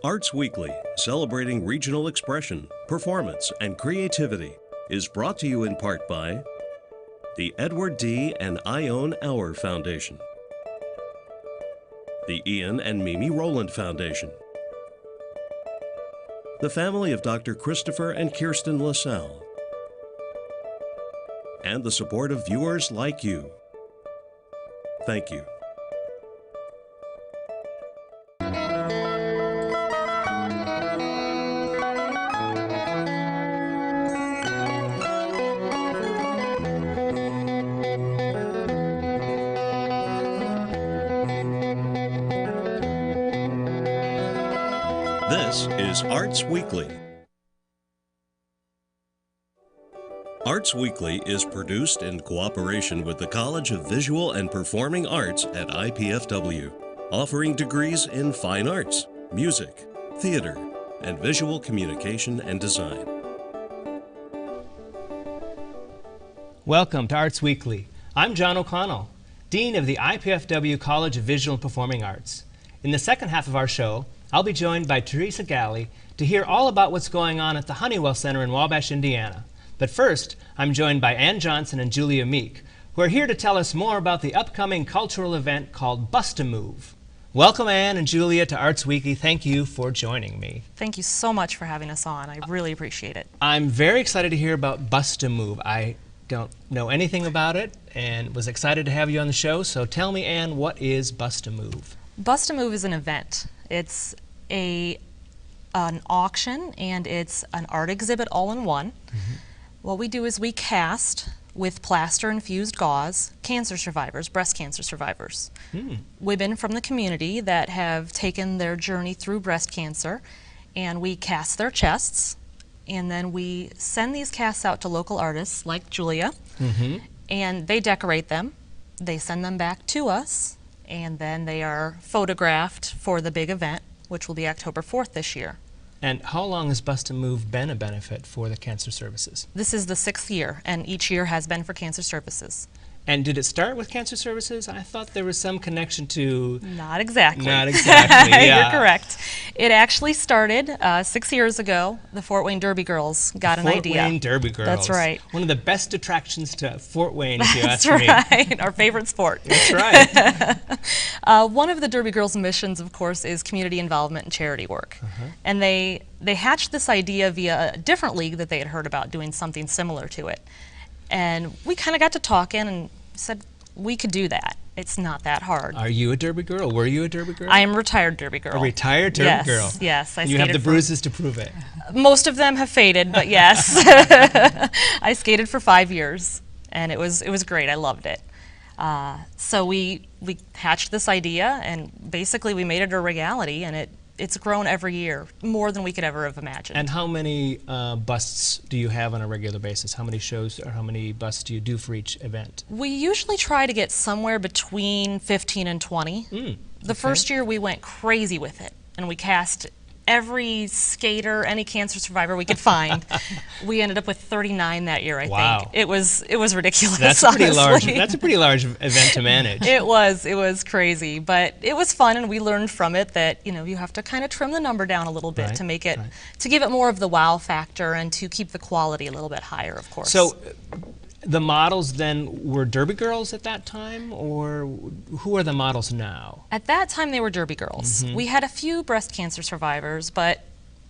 Arts Weekly, celebrating regional expression, performance, and creativity, is brought to you in part by the Edward D. and Ione Auer Foundation, the Ian and Mimi Rowland Foundation, the family of Dr. Christopher and Kirsten LaSalle, and the support of viewers like you. Thank you. This is Arts Weekly. Arts Weekly is produced in cooperation with the College of Visual and Performing Arts at IPFW, offering degrees in fine arts, music, theater, and visual communication and design. Welcome to Arts Weekly. I'm John O'Connell, Dean of the IPFW College of Visual and Performing Arts. In the second half of our show, I'll be joined by Teresa Galley to hear all about what's going on at the Honeywell Center in Wabash, Indiana. But first, I'm joined by Ann Johnson and Julia Meek, who are here to tell us more about the upcoming cultural event called Bust-A-Move. Welcome, Ann and Julia, to Arts Weekly. Thank you for joining me. Thank you so much for having us on. I really appreciate it. I'm very excited to hear about Bust-A-Move. I don't know anything about it and was excited to have you on the show. So tell me, Ann, what is Bust-A-Move? Bust-A-Move is an event. It's an auction and it's an art exhibit all in one. Mm-hmm. What we do is we cast with plaster-infused gauze cancer survivors, breast cancer survivors. Women from the community that have taken their journey through breast cancer, and we cast their chests, and then we send these casts out to local artists like Julia, and they decorate them. They send them back to us, and then they are photographed for the big event, which will be October 4th this year. And how long has Bust-A-Move been a benefit for the Cancer Services? This is the 6th year, and each year has been for Cancer Services. And did it start with Cancer Services? I thought there was some connection to... Not exactly. Not exactly, yeah. You're correct. It actually started 6 years ago. The Fort Wayne Derby Girls got an idea. Fort Wayne Derby Girls. That's right. One of the best attractions to Fort Wayne, if you ask me. That's right. Our favorite sport. That's right. One of the Derby Girls' missions, of course, is community involvement and charity work. And they hatched this idea via a different league that they had heard about doing something similar to it. And we kind of got to talking and said we could do that. It's not that hard. Are you a Derby girl? Were you a Derby girl? I am a retired Derby girl. A retired Derby girl? Yes. You have the bruises to prove it. Most of them have faded, but yes. I skated for 5 years, and it was great. I loved it. So we hatched this idea, and basically we made it a reality, and it's grown every year, more than we could ever have imagined. And how many busts do you have on a regular basis? How many shows or how many busts do you do for each event? We usually try to get somewhere between 15 and 20. The first year we went crazy with it, and we cast every skater, any cancer survivor we could find. We ended up with 39 that year, I think. It was ridiculous. That's pretty large. That's a pretty large event to manage. It was crazy, but it was fun, and we learned from it that you have to kind of trim the number down a little bit to make it to give it more of the wow factor and to keep the quality a little bit higher, of course. So the models then were Derby girls at that time, or who are the models now? At that time, they were Derby girls. We had a few breast cancer survivors, but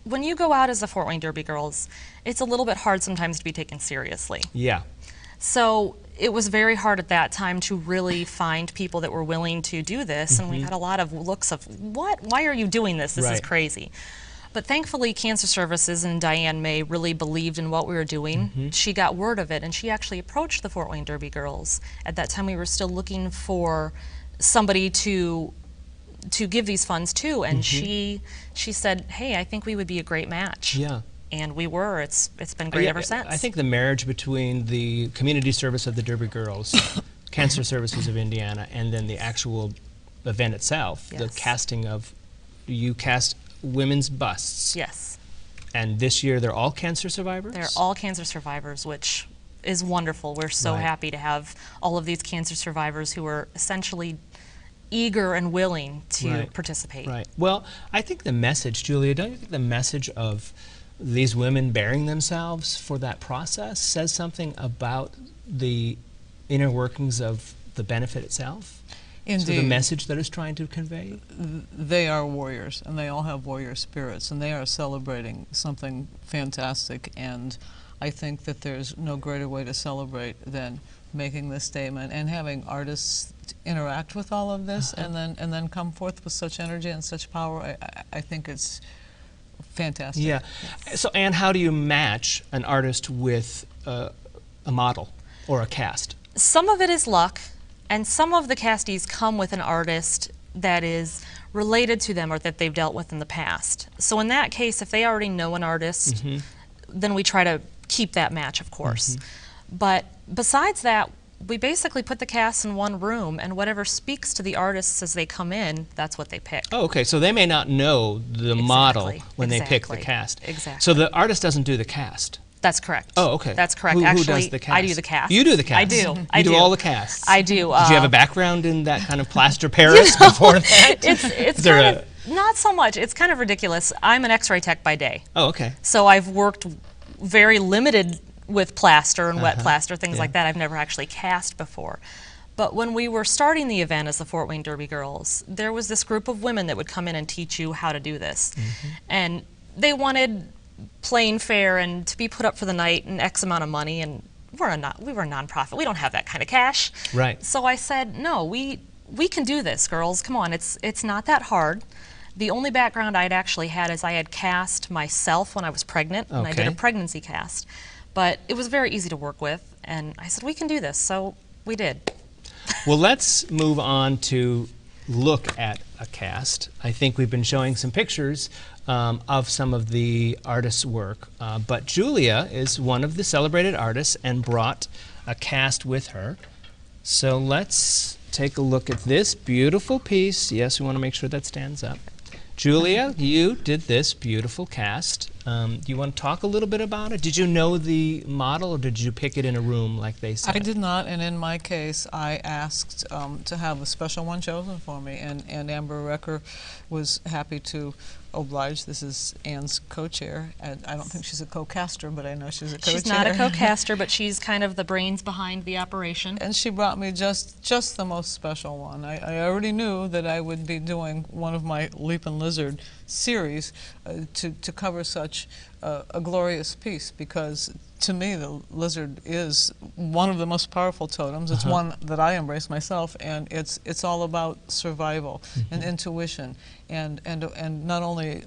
when you go out as the Fort Wayne Derby Girls, it's a little bit hard sometimes to be taken seriously. Yeah. So it was very hard at that time to really find people that were willing to do this, and we had a lot of looks of, what? Why are you doing this? This is crazy. But thankfully, Cancer Services and Diane May really believed in what we were doing. She got word of it, and she actually approached the Fort Wayne Derby Girls. At that time, we were still looking for somebody to give these funds to, and she said, hey, I think we would be a great match. Yeah. And we were. It's been great ever since. I think the marriage between the community service of the Derby Girls, Cancer Services of Indiana, and then the actual event itself, the casting of, you cast women's busts. Yes. And this year they're all cancer survivors? They're all cancer survivors, which is wonderful. We're so happy to have all of these cancer survivors who are essentially eager and willing to Right. participate. Right. Well, I think the message, Julia, don't you think the message of these women bearing themselves for that process says something about the inner workings of the benefit itself? Indeed. So the message that it's trying to convey? They are warriors, and they all have warrior spirits, and they are celebrating something fantastic. And I think that there's no greater way to celebrate than making this statement and having artists interact with all of this, and then come forth with such energy and such power. I think it's fantastic. Yeah. So, Anne, how do you match an artist with a model or a cast? Some of it is luck, and some of the castees come with an artist that is related to them or that they've dealt with in the past. So in that case, if they already know an artist, then we try to keep that match, of course. But besides that, we basically put the cast in one room, and whatever speaks to the artists as they come in, that's what they pick. Oh, okay. So they may not know the model when they pick the Exactly. cast. Exactly. So the artist doesn't do the cast. That's correct. Oh, okay. That's correct. Who Actually, does the cast? I do the cast. You do the cast. I do. You I do all the casts. I do. Did you have a background in that kind of plaster Paris before that? It's there kind of, not so much. It's kind of ridiculous. I'm an X-ray tech by day. Oh, okay. So I've worked very limited with plaster and wet plaster, things Yeah. like that. I've never actually cast before. But when we were starting the event as the Fort Wayne Derby Girls, there was this group of women that would come in and teach you how to do this. And they wanted plain fare and to be put up for the night and X amount of money, and we were a nonprofit. We don't have that kind of cash. Right. So I said, no, we can do this, girls. Come on, it's not that hard. The only background I'd actually had is I had cast myself when I was pregnant, and I did a Okay. pregnancy cast. But it was very easy to work with, and I said, we can do this, so we did. Well, let's move on to look at a cast. I think we've been showing some pictures of some of the artists' work, but Julia is one of the celebrated artists and brought a cast with her. So let's take a look at this beautiful piece. Yes, we want to make sure that stands up. Julia, you did this beautiful cast. Do you want to talk a little bit about it? Did you know the model, or did you pick it in a room like they said? I did not, and in my case, I asked to have a special one chosen for me, and Amber Recker was happy to oblige. This is Anne's co-chair, and I don't think she's a co-caster, but I know she's a co-chair. She's not a co-caster, but she's kind of the brains behind the operation. And she brought me just the most special one. I already knew that I would be doing one of my Leapin' Lizard series to cover such a glorious piece, because to me the lizard is one of the most powerful totems. It's one that I embrace myself, and it's all about survival and intuition, and not only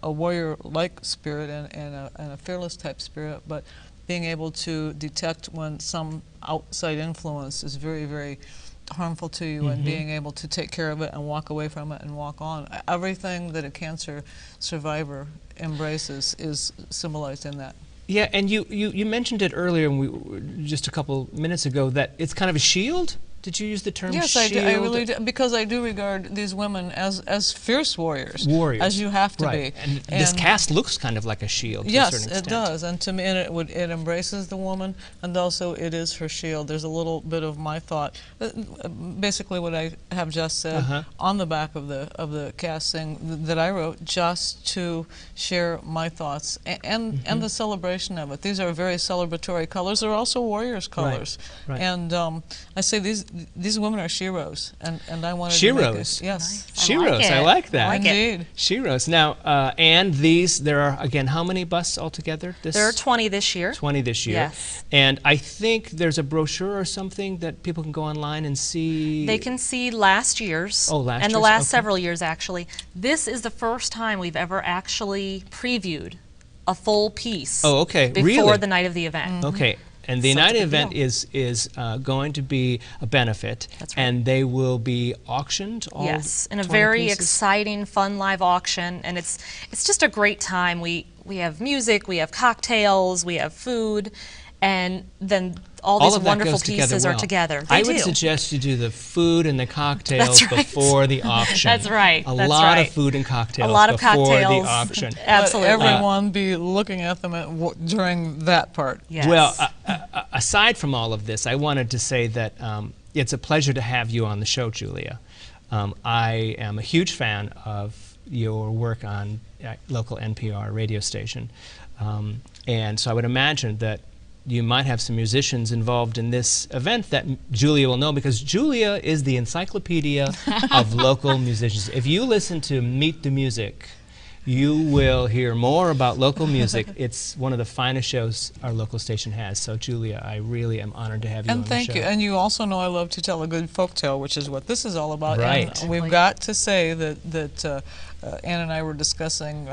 a warrior-like spirit and a fearless type spirit, but being able to detect when some outside influence is very, very harmful to you, and being able to take care of it and walk away from it and walk on. Everything that a cancer survivor embraces is symbolized in that. Yeah, and you mentioned it earlier, and just a couple minutes ago, that it's kind of a shield. Did you use the term yes, shield? Yes, I really do, because I do regard these women as fierce warriors. Warriors. As you have to right. be. And this cast looks kind of like a shield to a yes, certain extent. it does. And to me, it embraces the woman, and also it is her shield. There's a little bit of my thought, basically what I have just said, on the back of the casting that I wrote, just to share my thoughts and the celebration of it. These are very celebratory colors. They're also warriors' colors. Right. Right. And I say these women are sheroes, and I wanted sheroes. to make it. Yes. Nice. Sheroes, I like that. I like it. Indeed. Sheroes. Now, and there are, again, how many busts altogether? There are 20 this year. 20 this year. Yes. And I think there's a brochure or something that people can go online and see. They can see last year's. Oh, last and the year's, last okay. several years, actually. This is the first time we've ever actually previewed a full piece. Oh, okay. Before Really? the night of the event. Okay. And the So it's a night big event deal. is going to be a benefit. That's right. And they will be auctioned, all Yes, in a 20 very pieces? exciting, fun live auction, and it's just a great time. We have music, we have cocktails, we have food, and then all these of that wonderful goes together pieces are well. together. I They would do. suggest you do the food and the cocktails That's right. before the auction. That's right. A That's lot right. of food and cocktails A lot of before cocktails. the auction. Absolutely. Let everyone be looking at them during that part. Yes. Well, aside from all of this, I wanted to say that it's a pleasure to have you on the show, Julia. I am a huge fan of your work on local NPR radio station. And so I would imagine that you might have some musicians involved in this event that Julia will know, because Julia is the encyclopedia of local musicians. If you listen to Meet the Music, you will hear more about local music. It's one of the finest shows our local station has. So, Julia, I really am honored to have you on the show. And thank you. And you also know I love to tell a good folk tale, which is what this is all about. Right. And we've got to say that Ann and I were discussing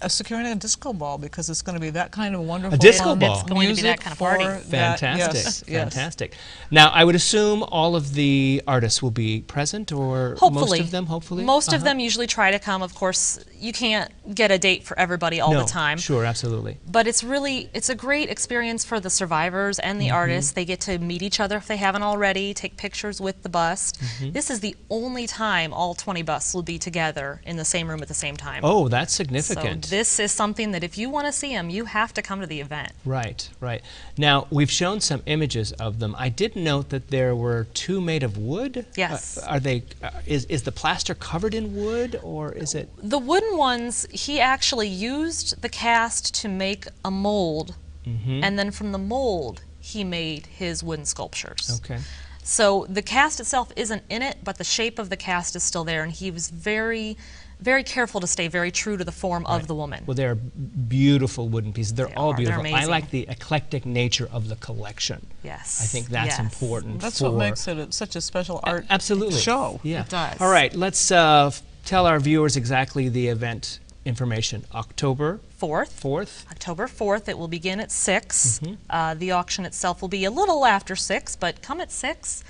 securing a disco ball, because it's going to be that kind of wonderful A disco ball. It's going to be that kind of party. Fantastic. Yes. Fantastic. Now, I would assume all of the artists will be present, or Hopefully. most of them, hopefully? Most of them usually try to come. Of course, you can't get a date for everybody all the time. Sure, absolutely. But it's a great experience for the survivors and the artists. They get to meet each other if they haven't already, take pictures with the bust. This is the only time all 20 busts will be together in the same room at the same time. Oh, that's significant. So this is something that if you want to see them, you have to come to the event. Right, right. Now, we've shown some images of them. I did note that there were 2 made of wood. Yes. Are they? Is the plaster covered in wood, or is it? The wooden ones, he actually used the cast to make a mold, and then from the mold, he made his wooden sculptures. Okay. So the cast itself isn't in it, but the shape of the cast is still there, and he was very, very careful to stay very true to the form of the woman. Well, they're beautiful wooden pieces. They're all beautiful. They're I amazing. like the eclectic nature of the collection. Yes. I think that's important. That's for what makes it such a special art absolutely show. Yeah. It does. All right, let's tell our viewers exactly the event information. October 4th. October 4th, it will begin at 6. The auction itself will be a little after 6, but come at 6.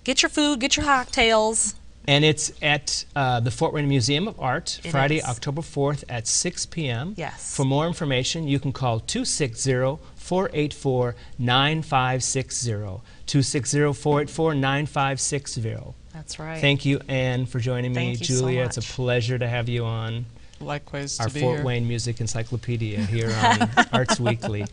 Get your food, get your cocktails. And it's at the Fort Wayne Museum of Art, It Friday, is. October 4th at 6 p.m. Yes. For more information, you can call 260-484-9560. 260-484-9560. That's right. Thank you, Ann, for joining me. Thank you so Julia, much. it's a pleasure to have you on Likewise, our to be Fort here. Wayne Music Encyclopedia here on Arts Weekly.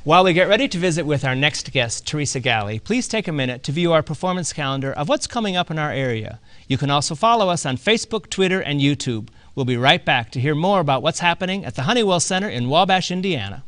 While we get ready to visit with our next guest, Teresa Galley, please take a minute to view our performance calendar of what's coming up in our area. You can also follow us on Facebook, Twitter, and YouTube. We'll be right back to hear more about what's happening at the Honeywell Center in Wabash, Indiana.